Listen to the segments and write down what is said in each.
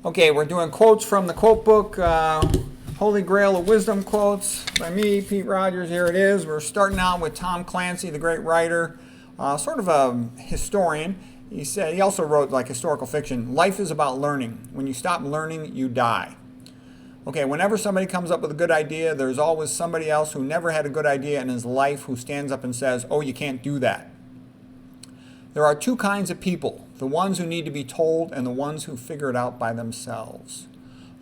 Okay, we're doing quotes from the quote book, Holy Grail of Wisdom Quotes by me, Pete Rogers. Here it is. We're starting out with Tom Clancy, the great writer, sort of a historian. He also wrote like historical fiction. Life is about learning. When you stop learning, you die. Okay, whenever somebody comes up with a good idea, there's always somebody else who never had a good idea in his life who stands up and says, oh, you can't do that. There are two kinds of people, the ones who need to be told and the ones who figure it out by themselves.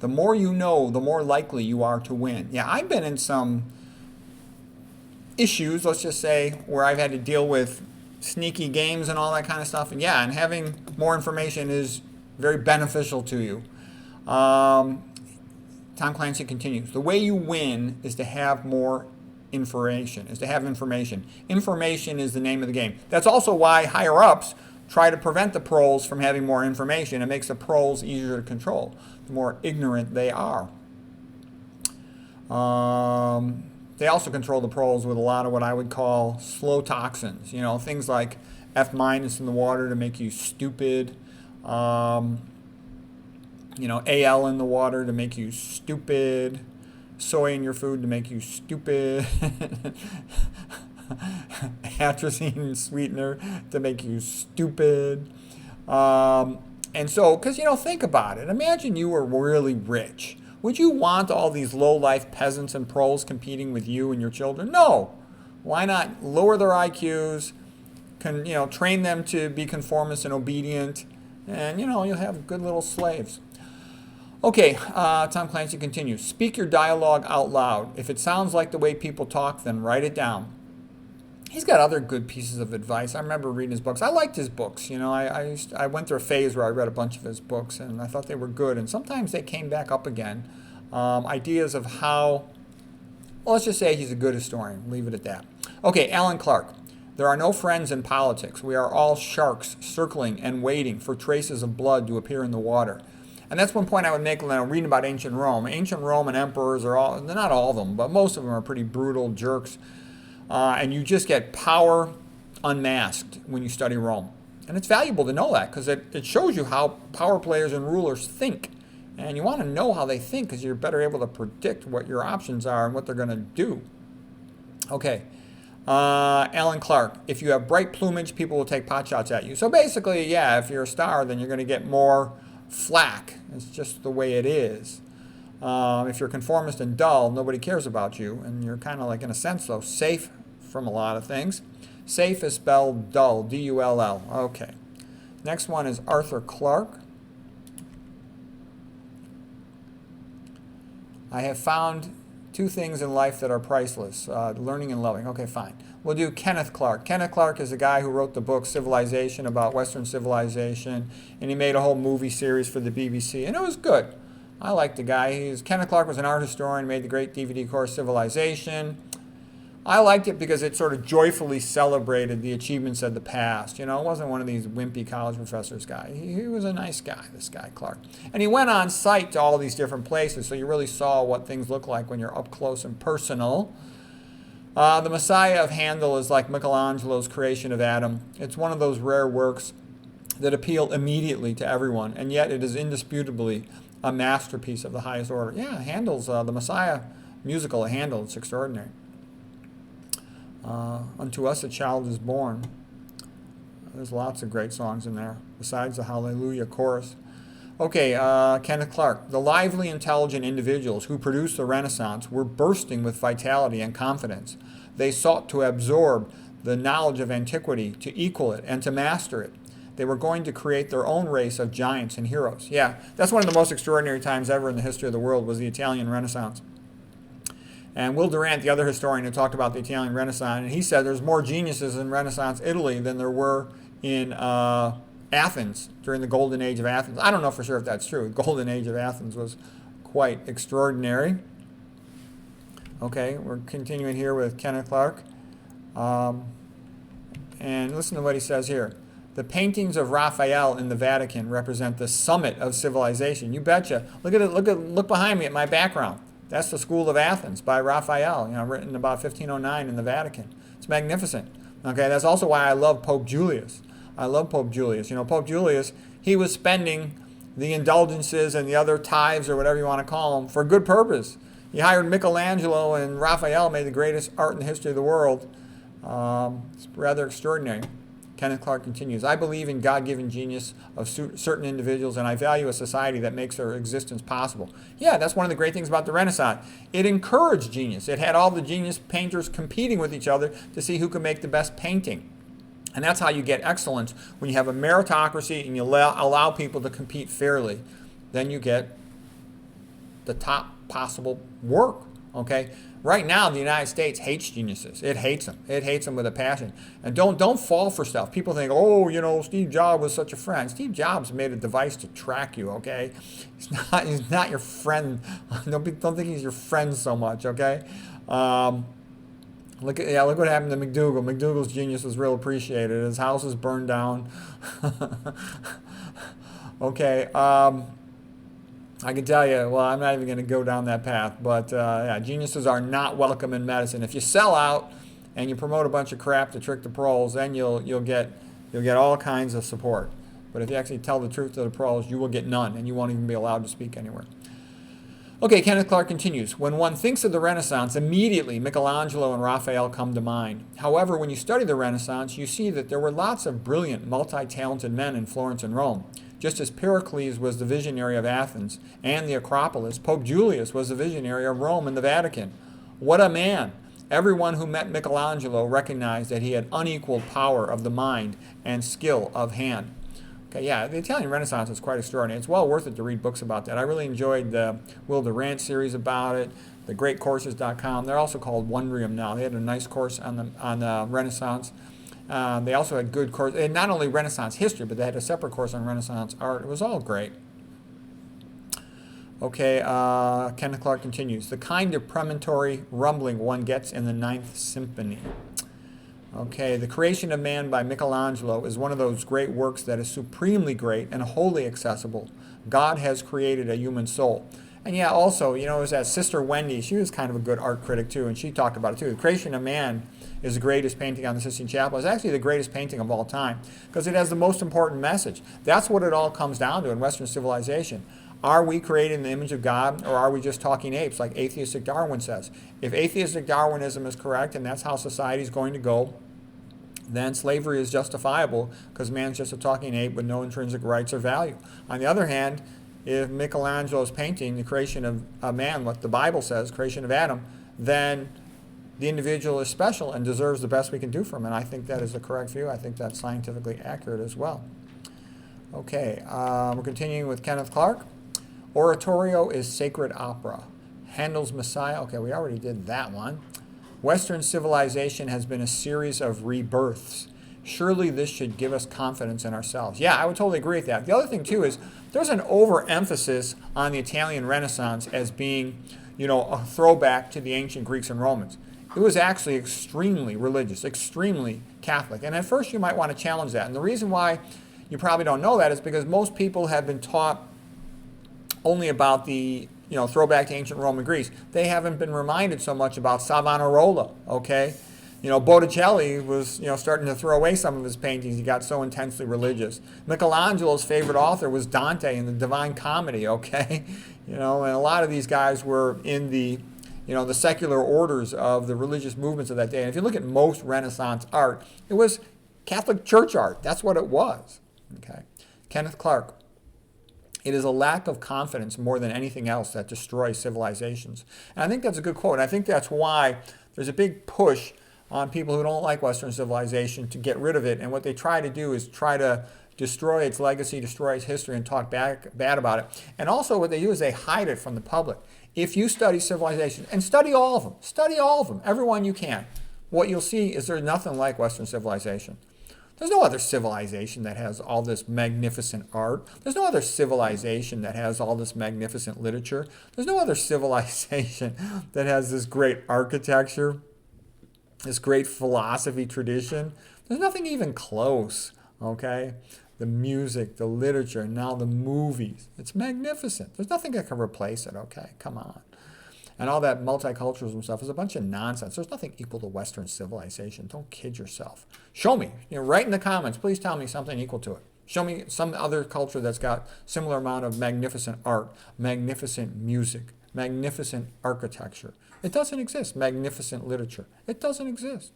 The more you know, the more likely you are to win. Yeah, I've been in some issues, let's just say, where I've had to deal with sneaky games and all that kind of stuff. And yeah, and having more information is very beneficial to you. Tom Clancy continues, the way you win is to have more information. Information is the name of the game. That's also why higher-ups try to prevent the proles from having more information. It makes the proles easier to control, the more ignorant they are. They also control the proles with a lot of what I would call slow toxins. You know, things like F- in the water to make you stupid. AL in the water to make you stupid. Soy in your food to make you stupid. Atrazine sweetener to make you stupid. And so, because, think about it. Imagine you were really rich. Would you want all these low-life peasants and proles competing with you and your children? No. Why not lower their IQs, train them to be conformist and obedient, and, you'll have good little slaves. Okay, Tom Clancy continues. Speak your dialogue out loud. If it sounds like the way people talk, then write it down. He's got other good pieces of advice. I remember reading his books. I liked his books. I went through a phase where I read a bunch of his books, and I thought they were good. And sometimes they came back up again. Ideas of how, well, let's just say he's a good historian. Leave it at that. Okay, Alan Clark. There are no friends in politics. We are all sharks circling and waiting for traces of blood to appear in the water. And that's one point I would make when I'm reading about ancient Rome. Ancient Roman emperors they're not all of them, but most of them are pretty brutal jerks. And you just get power unmasked when you study Rome. And it's valuable to know that because it shows you how power players and rulers think. And you want to know how they think because you're better able to predict what your options are and what they're going to do. Okay. Alan Clark, if you have bright plumage, people will take potshots at you. So basically, yeah, if you're a star, then you're going to get more flack. It's just the way it is. If you're conformist and dull, nobody cares about you. And you're kind of like, in a sense, though, safe from a lot of things. Safe is spelled dull, D-U-L-L. Okay. Next one is Arthur Clarke. I have found two things in life that are priceless, learning and loving. Okay, fine. We'll do Kenneth Clark. Kenneth Clark is the guy who wrote the book Civilization, about Western civilization, and he made a whole movie series for the BBC, and it was good. I like the guy. Kenneth Clark was an art historian, made the great DVD course Civilization. I liked it because it sort of joyfully celebrated the achievements of the past. It wasn't one of these wimpy college professors guy. He was a nice guy, this guy Clark. And he went on site to all these different places, so you really saw what things look like when you're up close and personal. The Messiah of Handel is like Michelangelo's creation of Adam. It's one of those rare works that appeal immediately to everyone, and yet it is indisputably a masterpiece of the highest order. Yeah, Handel's the Messiah musical of Handel. It's extraordinary. Unto us a child is born. There's lots of great songs in there, besides the Hallelujah chorus. Okay, Kenneth Clark. The lively, intelligent individuals who produced the Renaissance were bursting with vitality and confidence. They sought to absorb the knowledge of antiquity, to equal it, and to master it. They were going to create their own race of giants and heroes. Yeah, that's one of the most extraordinary times ever in the history of the world, was the Italian Renaissance. And Will Durant, the other historian who talked about the Italian Renaissance, and he said there's more geniuses in Renaissance Italy than there were in Athens during the Golden Age of Athens. I don't know for sure if that's true. The Golden Age of Athens was quite extraordinary. Okay, we're continuing here with Kenneth Clark. And listen to what he says here. The paintings of Raphael in the Vatican represent the summit of civilization. You betcha. Look behind me at my background. That's the School of Athens by Raphael, written about 1509 in the Vatican. It's magnificent. Okay, that's also why I love Pope Julius. I love Pope Julius. Pope Julius, he was spending the indulgences and the other tithes or whatever you want to call them for a good purpose. He hired Michelangelo and Raphael, made the greatest art in the history of the world. It's rather extraordinary. Kenneth Clark continues, I believe in God-given genius of certain individuals, and I value a society that makes their existence possible. Yeah, that's one of the great things about the Renaissance. It encouraged genius. It had all the genius painters competing with each other to see who could make the best painting. And that's how you get excellence, when you have a meritocracy and you allow people to compete fairly. Then you get the top possible work, okay? Right now, the United States hates geniuses. It hates them. It hates them with a passion. And don't fall for stuff. People think, oh, Steve Jobs was such a friend. Steve Jobs made a device to track you, okay? He's not your friend. Don't think he's your friend so much, okay? Look what happened to McDougal. McDougal's genius was real appreciated. His house was burned down. Okay. I can tell you, well, I'm not even going to go down that path, but yeah, geniuses are not welcome in medicine. If you sell out and you promote a bunch of crap to trick the pros, then you'll get all kinds of support. But if you actually tell the truth to the pros, you will get none, and you won't even be allowed to speak anywhere. Okay, Kenneth Clark continues, when one thinks of the Renaissance, immediately Michelangelo and Raphael come to mind. However, when you study the Renaissance, you see that there were lots of brilliant, multi-talented men in Florence and Rome. Just as Pericles was the visionary of Athens and the Acropolis, Pope Julius was the visionary of Rome and the Vatican. What a man! Everyone who met Michelangelo recognized that he had unequaled power of the mind and skill of hand. Okay, yeah, the Italian Renaissance is quite extraordinary. It's well worth it to read books about that. I really enjoyed the Will Durant series about it, the greatcourses.com. They're also called Wondrium now. They had a nice course on the Renaissance. They also had good course. They had not only Renaissance history, but they had a separate course on Renaissance art. It was all great. Okay, Kenneth Clark continues. The kind of premonitory rumbling one gets in the Ninth Symphony. Okay, The Creation of Man by Michelangelo is one of those great works that is supremely great and wholly accessible. God has created a human soul. And yeah, also, it was that Sister Wendy. She was kind of a good art critic too, and she talked about it too. The Creation of Man is the greatest painting on the Sistine Chapel. It's actually the greatest painting of all time because it has the most important message. That's what it all comes down to in Western civilization. Are we created in the image of God, or are we just talking apes, like atheistic Darwin says? If atheistic Darwinism is correct, and that's how society is going to go, then slavery is justifiable because man's just a talking ape with no intrinsic rights or value. On the other hand, if Michelangelo's painting, the creation of a man, what the Bible says, creation of Adam, then the individual is special and deserves the best we can do for him. And I think that is the correct view. I think that's scientifically accurate as well. Okay, we're continuing with Kenneth Clark. Oratorio is sacred opera. Handel's Messiah. Okay, we already did that one. Western civilization has been a series of rebirths. Surely this should give us confidence in ourselves. Yeah, I would totally agree with that. The other thing, too, is there's an overemphasis on the Italian Renaissance as being, a throwback to the ancient Greeks and Romans. It was actually extremely religious, extremely Catholic. And at first you might want to challenge that. And the reason why you probably don't know that is because most people have been taught only about the throwback to ancient Rome and Greece. They haven't been reminded so much about Savonarola, okay? Botticelli was, starting to throw away some of his paintings. He got so intensely religious. Michelangelo's favorite author was Dante in the Divine Comedy, okay? And a lot of these guys were in the, the secular orders of the religious movements of that day. And if you look at most Renaissance art, it was Catholic church art. That's what it was, okay? Kenneth Clark. It is a lack of confidence more than anything else that destroys civilizations. And I think that's a good quote. And I think that's why there's a big push on people who don't like Western civilization to get rid of it. And what they try to do is try to destroy its legacy, destroy its history, and talk bad about it. And also what they do is they hide it from the public. If you study civilization, and study all of them, every one you can, what you'll see is there's nothing like Western civilization. There's no other civilization that has all this magnificent art. There's no other civilization that has all this magnificent literature. There's no other civilization that has this great architecture, this great philosophy tradition. There's nothing even close, okay? The music, the literature, now the movies. It's magnificent. There's nothing that can replace it, okay? Come on. And all that multiculturalism stuff is a bunch of nonsense. There's nothing equal to Western civilization. Don't kid yourself. Show me. Write in the comments. Please tell me something equal to it. Show me some other culture that's got similar amount of magnificent art, magnificent music, magnificent architecture. It doesn't exist. Magnificent literature. It doesn't exist.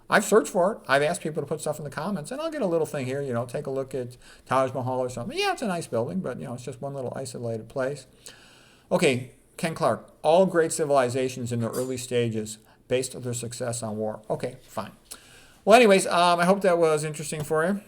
I've searched for it. I've asked people to put stuff in the comments, and I'll get a little thing here, take a look at Taj Mahal or something. Yeah, it's a nice building, but, it's just one little isolated place. Okay, Ken Clark, all great civilizations in their early stages based their success on war. Okay, fine. Well, anyways, I hope that was interesting for you.